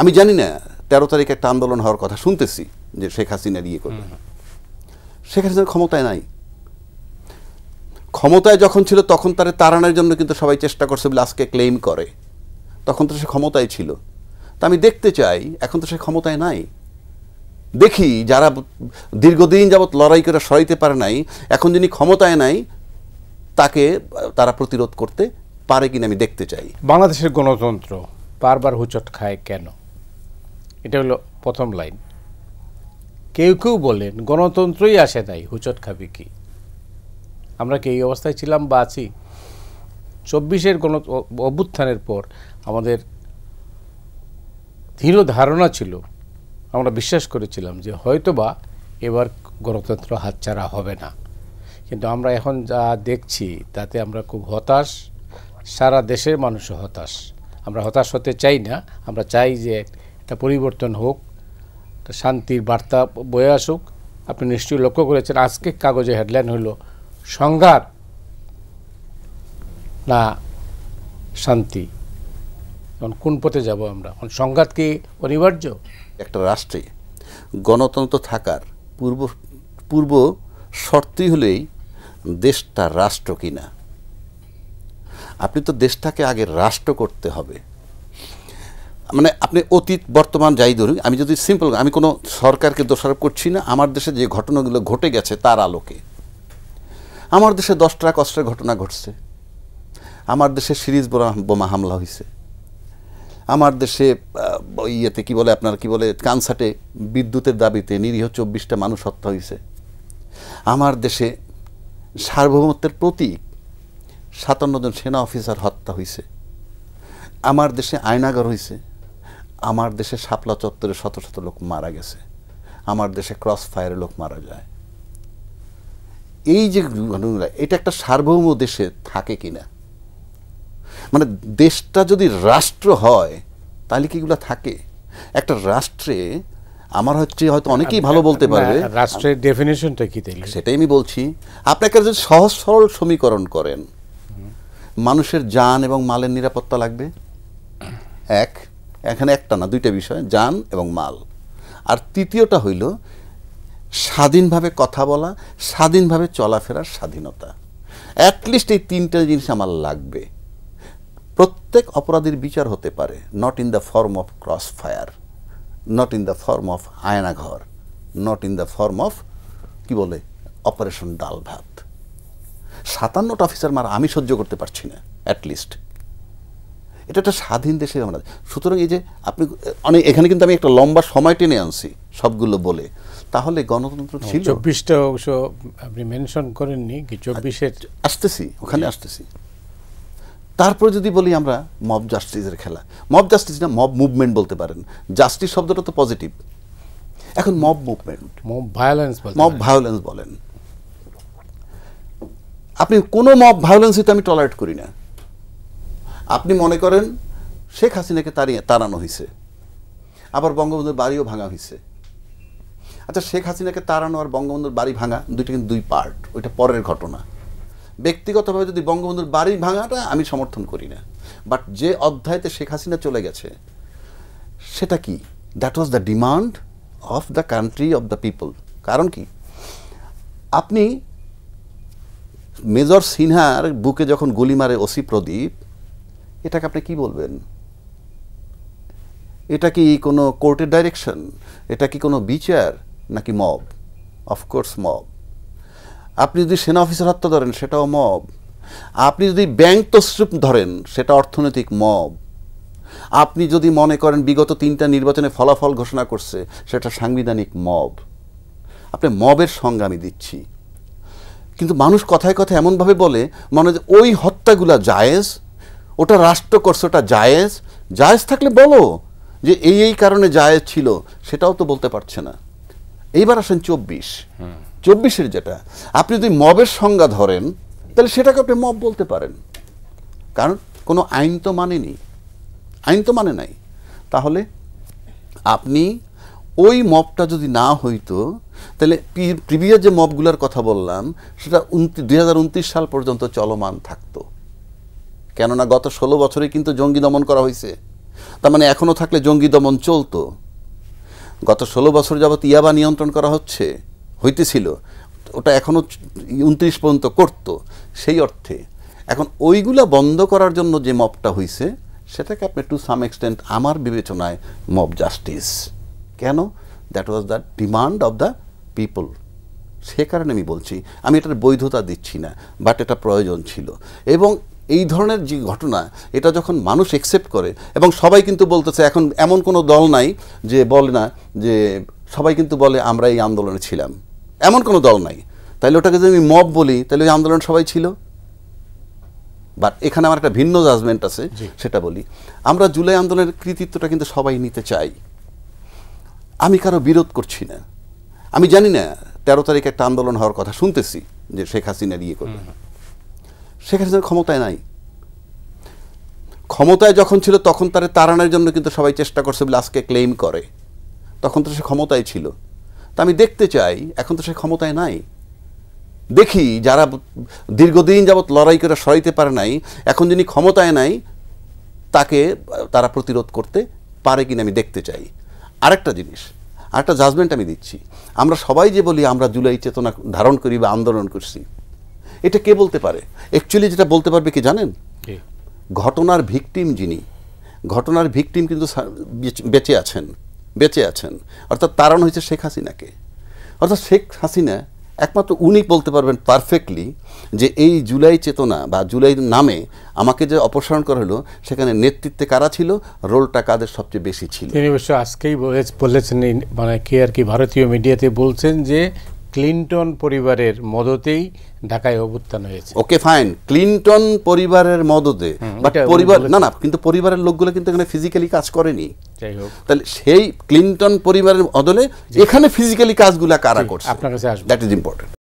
আমি জানি না 13 তারিখে একটা আন্দোলন হওয়ার কথা শুনতেছি যে শেখ হাসিনার ইয়ে করবে। শেখ হাসিনার ক্ষমতায় নাই। ক্ষমতায় যখন ছিল তখন তারা তাড়ানোর জন্য কিন্তু সবাই চেষ্টা করছে বলে আজকে ক্লেম করে, তখন তো সে ক্ষমতায় ছিল। তা আমি দেখতে চাই, এখন তো সে ক্ষমতায় নাই, দেখি যারা দীর্ঘদিন যাবৎ লড়াই করে সরাইতে পারে নাই, এখন যিনি ক্ষমতায় নাই তাকে তারা প্রতিরোধ করতে পারে কিনা আমি দেখতে চাই। বাংলাদেশের গণতন্ত্র বারবার হুচট খায় কেন? এটা হলো প্রথম লাইন। কেউ কেউ বলেন গণতন্ত্রই আসে নাই, হুচট খাবে কি? আমরা কি এই অবস্থায় ছিলাম বা আছি? 24-এর অভ্যুত্থানের পর আমাদের দৃঢ় ধারণা ছিল, আমরা বিশ্বাস করেছিলাম যে হয়তোবা এবার গণতন্ত্র হাতছাড়া হবে না। কিন্তু আমরা এখন যা দেখছি তাতে আমরা খুব হতাশ, সারা দেশের মানুষও হতাশ। আমরা হতাশ হতে চাই না, আমরা চাই যে একটা পরিবর্তন হোক, একটা শান্তির বার্তা বয়ে আসুক। আপনি নিশ্চয়ই লক্ষ্য করেছেন আজকে কাগজে হেডলাইন হলো সংঘাত না শান্তি। এখন কোন পথে যাব আমরা? সংঘাত কি অনিবার্য? একটা রাষ্ট্রে গণতন্ত্র থাকার পূর্ব শর্তই হলেই দেশটা রাষ্ট্র কিনা। আপনি তো দেশটাকে আগে রাষ্ট্র করতে হবে। মানে আপনি অতীত বর্তমান যাই ধরুন, আমি যদি সিম্পল, আমি কোনো সরকারকে দোষারোপ করছি না, আমার দেশে যে ঘটনাগুলো ঘটে গেছে তার আলোকে। আমার দেশে 10টা কষ্টের ঘটনা ঘটছে, আমার দেশে সিরিজ বোমা হামলা হয়েছে, আমার দেশে ইয়েতে কি বলে আপনার কি বলে কানসাটে বিদ্যুতের দাবিতে নিরীহ 24টা মানুষ হত্যা হয়েছে, আমার দেশে সার্বভৌমত্বের প্রতীক 57 জন সেনা অফিসার হত্যা হয়েছে, আমার দেশে আয়নাগর হয়েছে, আমার দেশে শাপলা চত্বরে শত শত লোক মারা গেছে, আমার দেশে ক্রস ফায়ারে লোক মারা যায়। এই যে ঘটনাগুলো, এটা একটা সার্বভৌম দেশে থাকে কিনা? মানে দেশটা যদি রাষ্ট্র হয় তাহলে কি এগুলো থাকে? একটা রাষ্ট্রে আমার হয়তো অনেকেই ভালো বলতে পারবে রাষ্ট্রের ডেফিনিশনটা কি তাইলে? সেটাই আমি বলছি। আপনাকে যদি সহজ সরল সমীকরণ করেন, মানুষের জান এবং মালের নিরাপত্তা লাগবে, এখানে একটা না দুইটা বিষয়, জান এবং মাল। আর তৃতীয়টা হইল স্বাধীনভাবে কথা বলা, স্বাধীনভাবে চলাফেরার স্বাধীনতা। অ্যাটলিস্ট এই 3টা জিনিস আমার লাগবে। প্রত্যেক অপরাধীর বিচার হতে পারে, not in the form of cross fire, not in the form of Aynaghar, not in the form of কি বলে অপারেশন ডাল ভাত। 57টা অফিসার মারা আমি সহ্য করতে পারছি না, অ্যাটলিস্ট এটা একটা স্বাধীন দেশে আমরা। সুতরাং এই যে আপনি অনেক এখানে কিন্তু আমি একটা লম্বা সময় টেনে আনছি সবগুলো বলে, তাহলে গণতন্ত্র ছিল। 24টা অবশ্য আপনি মেনশন করেননি কি? 24-এর আসতেছি, ওখানে আসতেছি। তারপরে যদি বলি আমরা মব জাস্টিসের খেলা, মব জাস্টিস না, মব মুভমেন্ট বলতে পারেন। জাস্টিস শব্দটা তো পজিটিভ, এখন মব মুভমেন্ট, মব ভায়োলেন্স বলেন। আপনি কোনো মব ভায়োলেন্সই তো আমি টলারেট করি না। আপনি মনে করেন শেখ হাসিনাকে তাড়ানো হয়েছে, আবার বঙ্গবন্ধুর বাড়িও ভাঙা হয়েছে। আচ্ছা, শেখ হাসিনাকে তাড়ানো আর বঙ্গবন্ধুর বাড়ি ভাঙা দুইটা কিন্তু দুই পার্ট, ওইটা পরের ঘটনা। ব্যক্তিগতভাবে যদি বঙ্গবন্ধুর বাড়ি ভাঙাটা আমি সমর্থন করি না, বাট যে অধ্যায়তে শেখ হাসিনা চলে গেছে সেটা কি? That was the demand of the country, of the people. কারণ কি, আপনি মেজর সিনহার বুকে যখন গুলি মারে ওসি প্রদীপ, এটাকে আপনি কি বলবেন? এটা কি কোনো কোর্টের ডাইরেকশন? এটা কি কোনো বিচার নাকি মব? Of course mob. আপনি যদি সেনা অফিসার হত্যা ধরেন সেটাও মব। আপনি যদি ব্যাংক তসরুপ ধরেন সেটা অর্থনৈতিক মব। আপনি যদি মনে করেন বিগত 3টা নির্বাচনে ফলাফল ঘোষণা করছে সেটা সাংবিধানিক মব। আপনি মবের সংজ্ঞা আমি দিচ্ছি, কিন্তু মানুষ কথায় কথায় এমনভাবে বলে মনে হয় ওই হত্যাগুলা জায়েজ, ওটা রাষ্ট্র করছে, ওটা জায়েজ। জায়েজ থাকলে বলো যে এই কারণে জায়েজ ছিল, সেটাও তো বলতে পারছে না। এইবার আসেন 24-এর যেটা, আপনি যদি মবের সংজ্ঞা ধরেন তাহলে সেটাকে আপনি মব বলতে পারেন, কারণ কোনো আইন তো মানেনি, আইন তো মানে নাই। তাহলে আপনি ওই মবটা যদি না হইতো তাহলে প্রিভিয়াস যে মবগুলোর কথা বললাম সেটা 2029 সাল পর্যন্ত চলমান থাকতো। কেননা গত 16 বছরে কিন্তু জঙ্গি দমন করা হয়েছে, তার মানে এখনো থাকলে জঙ্গি দমন চলতো। গত 16 বছর যাবত ইয়াবা নিয়ন্ত্রণ করা হইতেছিল, ওটা এখনো 29 পর্যন্ত করত। সেই অর্থে এখন ওইগুলা বন্ধ করার জন্য যে মবটা হইছে সেটাকে আপনি টু সাম এক্সটেন্ট আমার বিবেচনায় মব জাস্টিস। কেন? That was the demand of the people. সে কারণে আমি বলছি, আমি এটার বৈধতা দিচ্ছি না, বাট এটা প্রয়োজন ছিল। এবং এই ধরনের যে ঘটনা, এটা যখন মানুষ অ্যাকসেপ্ট করে, এবং সবাই কিন্তু বলতেছে, এখন এমন কোনো দল নাই যে বলে না যে, সবাই কিন্তু বলে আমরা এই আন্দোলনে ছিলাম, এমন কোনো দল নাই। তাইলে ওটাকে যদি আমি মব বলি, তাহলে ওই আন্দোলন সবাই ছিল। বাট এখানে আমার একটা ভিন্ন জাজমেন্ট আছে, সেটা বলি। আমরা জুলাই আন্দোলনের কৃতিত্বটা কিন্তু সবাই নিতে চাই, আমি কারো বিরোধ করছি না। আমি জানি না 13 তারিখ একটা আন্দোলন হওয়ার কথা শুনতেছি যে শেখ হাসিনার ইয়ে করবে। শেখ হাসিনার ক্ষমতায় নাই, ক্ষমতায় যখন ছিল তখন তার তাড়ানোর জন্য কিন্তু সবাই চেষ্টা করছে বলে আজকে ক্লেম করে। তখন তো সে ক্ষমতায় ছিল। তা আমি দেখতে চাই, এখন তো সে ক্ষমতায় নাই। দেখি যারা দীর্ঘদিন যাবৎ লড়াই করে সরাইতে পারে নাই, এখন যিনি ক্ষমতায় নাই তাকে তারা প্রতিরোধ করতে পারে কিনা আমি দেখতে চাই। আরেকটা জিনিস, আরেকটা জাজমেন্ট আমি দিচ্ছি, আমরা সবাই যে বলি আমরা জুলাই চেতনা ধারণ করি বা আন্দোলন করছি, এটা কে বলতে পারে? অ্যাকচুয়ালি যেটা বলতে পারবে কি জানেন? ঘটনার ভিকটিম যিনি, ঘটনার ভিকটিম কিন্তু বেঁচে আছেন, অর্থাৎ তাড়ানো হয়েছে শেখ হাসিনাকে। অর্থাৎ শেখ হাসিনা একমাত্র উনি বলতে পারবেন পারফেক্টলি যে এই জুলাই চেতনা বা জুলাই নামে আমাকে যে অপসারণ করা হলো, সেখানে নেতৃত্বে কারা ছিল, রোলটা কাদের সবচেয়ে বেশি ছিল। তিনি অবশ্য আজকেই বলেছেন, মানে কে আর কি ভারতীয় মিডিয়াতে বলছেন যে ক্লিনটন পরিবারের মদতেই ঢাকায় অভ্যুত্থান হয়েছে। ওকে ফাইন, ক্লিনটন পরিবারের মদতে, বাট পরিবার না, কিন্তু পরিবারের লোকগুলো কিন্তু এখানে ফিজিক্যালি কাজ করেনি। যাই হোক, তাহলে সেই ক্লিনটন পরিবারের বদলে এখানে ফিজিক্যালি কাজগুলা কারা করছে, আপনার কাছে আসবে, দ্যাট ইজ ইম্পর্টেন্ট।